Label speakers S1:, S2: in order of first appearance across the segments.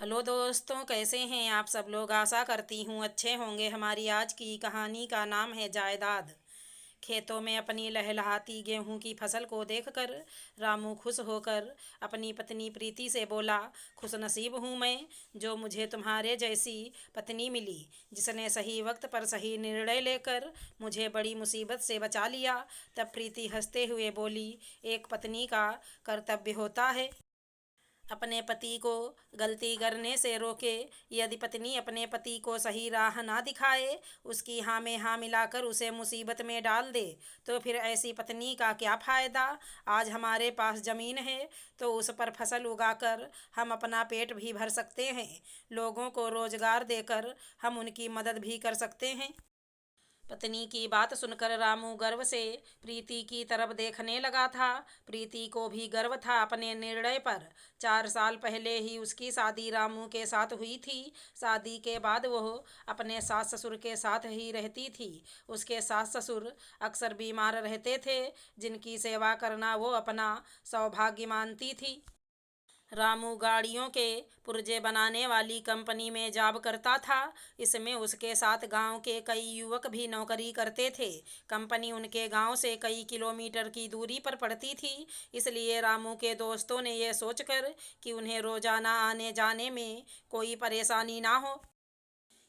S1: Hello दोस्तों, कैसे हैं आप सब लोग। आशा करती हूँ अच्छे होंगे। हमारी आज की कहानी का नाम है जायदाद। खेतों में अपनी लहलहाती गेहूं की फसल को देखकर रामू खुश होकर अपनी पत्नी प्रीति से बोला, खुश नसीब हूँ मैं जो मुझे तुम्हारे जैसी पत्नी मिली, जिसने सही वक्त पर सही निर्णय लेकर मुझे बड़ी मुसीबत से बचा लिया। तब प्रीति हंसते हुए बोली, एक पत्नी का कर्तव्य होता है अपने पति को गलती करने से रोके। यदि पत्नी अपने पति को सही राह ना दिखाए, उसकी हाँ में हाँ मिलाकर उसे मुसीबत में डाल दे, तो फिर ऐसी पत्नी का क्या फ़ायदा। आज हमारे पास ज़मीन है तो उस पर फसल उगाकर हम अपना पेट भी भर सकते हैं। लोगों को रोज़गार देकर हम उनकी मदद भी कर सकते हैं। पत्नी की बात सुनकर रामू गर्व से प्रीति की तरफ देखने लगा था। प्रीति को भी गर्व था अपने निर्णय पर। 4 साल पहले ही उसकी शादी रामू के साथ हुई थी। शादी के बाद वह अपने सास ससुर के साथ ही रहती थी। उसके सास ससुर अक्सर बीमार रहते थे, जिनकी सेवा करना वो अपना सौभाग्य मानती थी। रामू गाड़ियों के पुर्जे बनाने वाली कंपनी में जॉब करता था। इसमें उसके साथ गांव के कई युवक भी नौकरी करते थे। कंपनी उनके गांव से कई किलोमीटर की दूरी पर पड़ती थी, इसलिए रामू के दोस्तों ने यह सोचकर कि उन्हें रोजाना आने जाने में कोई परेशानी ना हो,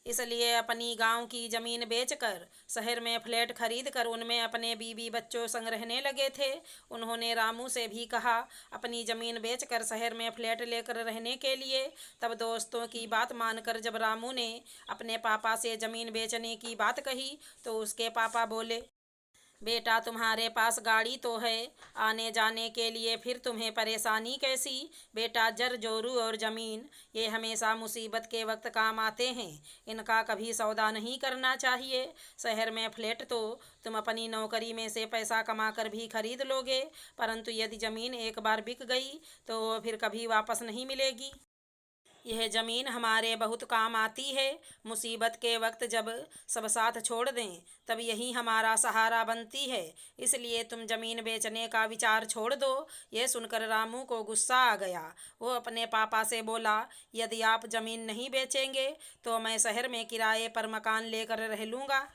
S1: इसलिए अपनी गांव की ज़मीन बेचकर शहर में फ्लैट खरीद कर उनमें अपने बीवी बच्चों संग रहने लगे थे। उन्होंने रामू से भी कहा अपनी ज़मीन बेचकर शहर में फ्लैट लेकर रहने के लिए। तब दोस्तों की बात मानकर जब रामू ने अपने पापा से ज़मीन बेचने की बात कही तो उसके पापा बोले, बेटा तुम्हारे पास गाड़ी तो है आने जाने के लिए, फिर तुम्हें परेशानी कैसी। बेटा जर जोरू और ज़मीन ये हमेशा मुसीबत के वक्त काम आते हैं, इनका कभी सौदा नहीं करना चाहिए। शहर में फ्लैट तो तुम अपनी नौकरी में से पैसा कमा कर भी खरीद लोगे, परंतु यदि ज़मीन एक बार बिक गई तो वो फिर कभी वापस नहीं मिलेगी। यह ज़मीन हमारे बहुत काम आती है। मुसीबत के वक्त जब सब साथ छोड़ दें तब यही हमारा सहारा बनती है, इसलिए तुम ज़मीन बेचने का विचार छोड़ दो। यह सुनकर रामू को गुस्सा आ गया। वो अपने पापा से बोला, यदि आप ज़मीन नहीं बेचेंगे तो मैं शहर में किराए पर मकान लेकर रह लूँगा।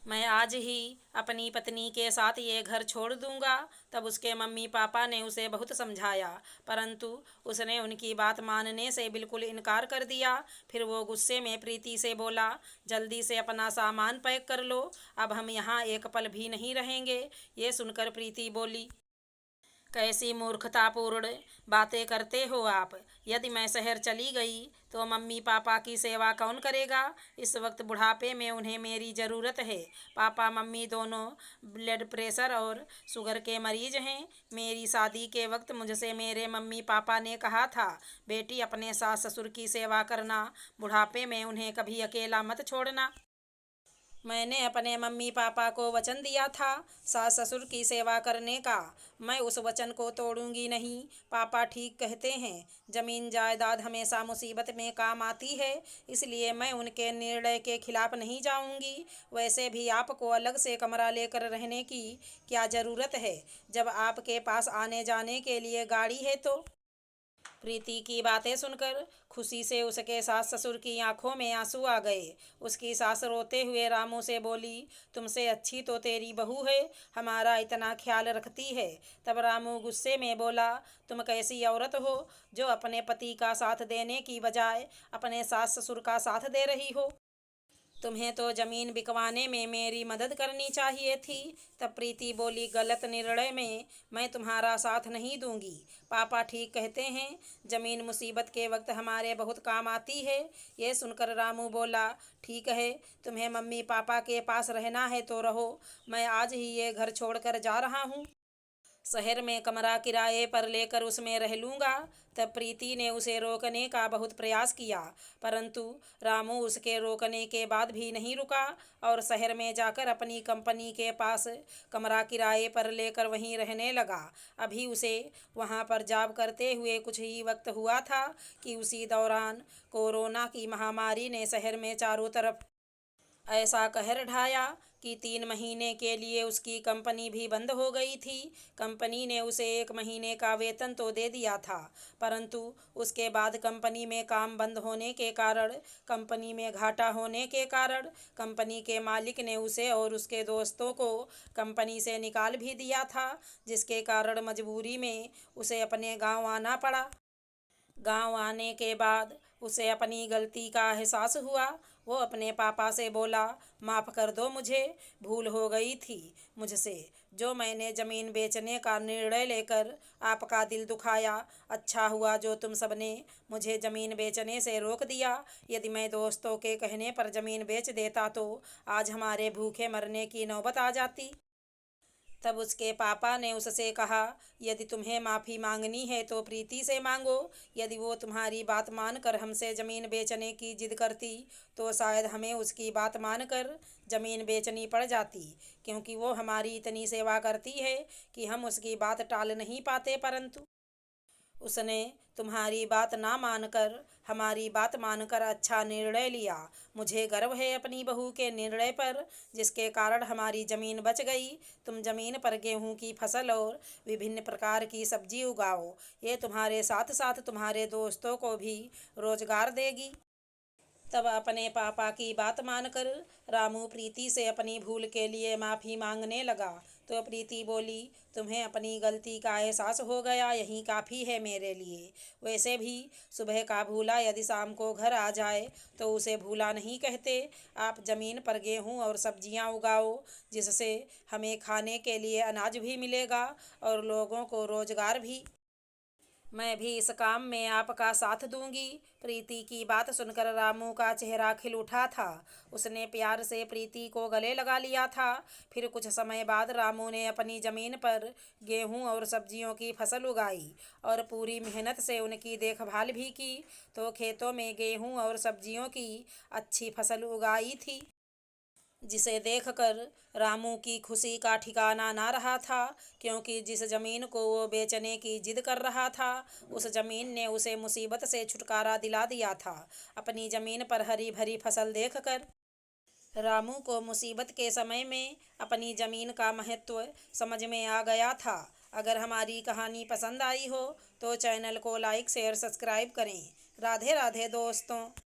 S1: मैं आज ही अपनी पत्नी के साथ ये घर छोड़ दूंगा। तब उसके मम्मी पापा ने उसे बहुत समझाया, परंतु उसने उनकी बात मानने से बिल्कुल इनकार कर दिया। फिर वो गुस्से में प्रीति से बोला, जल्दी से अपना सामान पैक कर लो, अब हम यहाँ एक पल भी नहीं रहेंगे। ये सुनकर प्रीति बोली, कैसी मूर्खतापूर्ण बातें करते हो आप। यदि मैं शहर चली गई तो मम्मी पापा की सेवा कौन करेगा। इस वक्त बुढ़ापे में उन्हें मेरी ज़रूरत है। पापा मम्मी दोनों ब्लड प्रेशर और शुगर के मरीज हैं। मेरी शादी के वक्त मुझसे मेरे मम्मी पापा ने कहा था, बेटी अपने सास ससुर की सेवा करना, बुढ़ापे में उन्हें कभी अकेला मत छोड़ना। मैंने अपने मम्मी पापा को वचन दिया था सास ससुर की सेवा करने का। मैं उस वचन को तोड़ूंगी नहीं। पापा ठीक कहते हैं, जमीन जायदाद हमेशा मुसीबत में काम आती है, इसलिए मैं उनके निर्णय के खिलाफ नहीं जाऊंगी। वैसे भी आपको अलग से कमरा लेकर रहने की क्या ज़रूरत है, जब आपके पास आने जाने के लिए गाड़ी है तो। प्रीति की बातें सुनकर खुशी से उसके सास ससुर की आंखों में आंसू आ गए। उसकी सास रोते हुए रामू से बोली, तुमसे अच्छी तो तेरी बहू है, हमारा इतना ख्याल रखती है। तब रामू गुस्से में बोला, तुम कैसी औरत हो जो अपने पति का साथ देने की बजाय अपने सास ससुर का साथ दे रही हो। तुम्हें तो ज़मीन बिकवाने में मेरी मदद करनी चाहिए थी। तब प्रीति बोली, गलत निर्णय में मैं तुम्हारा साथ नहीं दूंगी। पापा ठीक कहते हैं, ज़मीन मुसीबत के वक्त हमारे बहुत काम आती है। यह सुनकर रामू बोला, ठीक है, तुम्हें मम्मी पापा के पास रहना है तो रहो, मैं आज ही ये घर छोड़कर जा रहा हूँ। शहर में कमरा किराए पर लेकर उसमें रह लूँगा। तब प्रीति ने उसे रोकने का बहुत प्रयास किया, परंतु रामू उसके रोकने के बाद भी नहीं रुका और शहर में जाकर अपनी कंपनी के पास कमरा किराए पर लेकर वहीं रहने लगा। अभी उसे वहाँ पर जॉब करते हुए कुछ ही वक्त हुआ था कि उसी दौरान कोरोना की महामारी ने शहर में चारों तरफ ऐसा कहर ढाया कि 3 महीने के लिए उसकी कंपनी भी बंद हो गई थी। कंपनी ने उसे 1 महीने का वेतन तो दे दिया था, परंतु उसके बाद कंपनी में काम बंद होने के कारण, कंपनी में घाटा होने के कारण कंपनी के मालिक ने उसे और उसके दोस्तों को कंपनी से निकाल भी दिया था, जिसके कारण मजबूरी में उसे अपने गांव आना पड़ा। गांव आने के बाद उसे अपनी गलती का एहसास हुआ। वो अपने पापा से बोला, माफ़ कर दो मुझे, भूल हो गई थी मुझसे, जो मैंने ज़मीन बेचने का निर्णय लेकर आपका दिल दुखाया। अच्छा हुआ जो तुम सबने मुझे ज़मीन बेचने से रोक दिया। यदि मैं दोस्तों के कहने पर ज़मीन बेच देता तो आज हमारे भूखे मरने की नौबत आ जाती। तब उसके पापा ने उससे कहा, यदि तुम्हें माफ़ी मांगनी है तो प्रीति से मांगो। यदि वो तुम्हारी बात मानकर हमसे ज़मीन बेचने की जिद करती तो शायद हमें उसकी बात मानकर ज़मीन बेचनी पड़ जाती, क्योंकि वो हमारी इतनी सेवा करती है कि हम उसकी बात टाल नहीं पाते। परंतु उसने तुम्हारी बात ना मानकर हमारी बात मानकर अच्छा निर्णय लिया। मुझे गर्व है अपनी बहू के निर्णय पर, जिसके कारण हमारी ज़मीन बच गई। तुम ज़मीन पर गेहूं की फसल और विभिन्न प्रकार की सब्जी उगाओ। ये तुम्हारे साथ साथ तुम्हारे दोस्तों को भी रोजगार देगी। तब अपने पापा की बात मानकर रामू प्रीति से अपनी भूल के लिए माफ़ी मांगने लगा। तो प्रीति बोली, तुम्हें अपनी गलती का एहसास हो गया, यही काफ़ी है मेरे लिए। वैसे भी सुबह का भूला यदि शाम को घर आ जाए तो उसे भूला नहीं कहते। आप ज़मीन पर गेहूं और सब्जियां उगाओ, जिससे हमें खाने के लिए अनाज भी मिलेगा और लोगों को रोज़गार भी। मैं भी इस काम में आपका साथ दूंगी। प्रीति की बात सुनकर रामू का चेहरा खिल उठा था। उसने प्यार से प्रीति को गले लगा लिया था। फिर कुछ समय बाद रामू ने अपनी ज़मीन पर गेहूं और सब्जियों की फसल उगाई और पूरी मेहनत से उनकी देखभाल भी की। तो खेतों में गेहूं और सब्जियों की अच्छी फसल उगाई थी, जिसे देखकर रामू की खुशी का ठिकाना ना रहा था, क्योंकि जिस ज़मीन को वो बेचने की जिद कर रहा था, उस ज़मीन ने उसे मुसीबत से छुटकारा दिला दिया था। अपनी ज़मीन पर हरी भरी फसल देखकर रामू को मुसीबत के समय में अपनी ज़मीन का महत्व समझ में आ गया था। अगर हमारी कहानी पसंद आई हो तो चैनल को लाइक शेयर सब्सक्राइब करें। राधे राधे दोस्तों।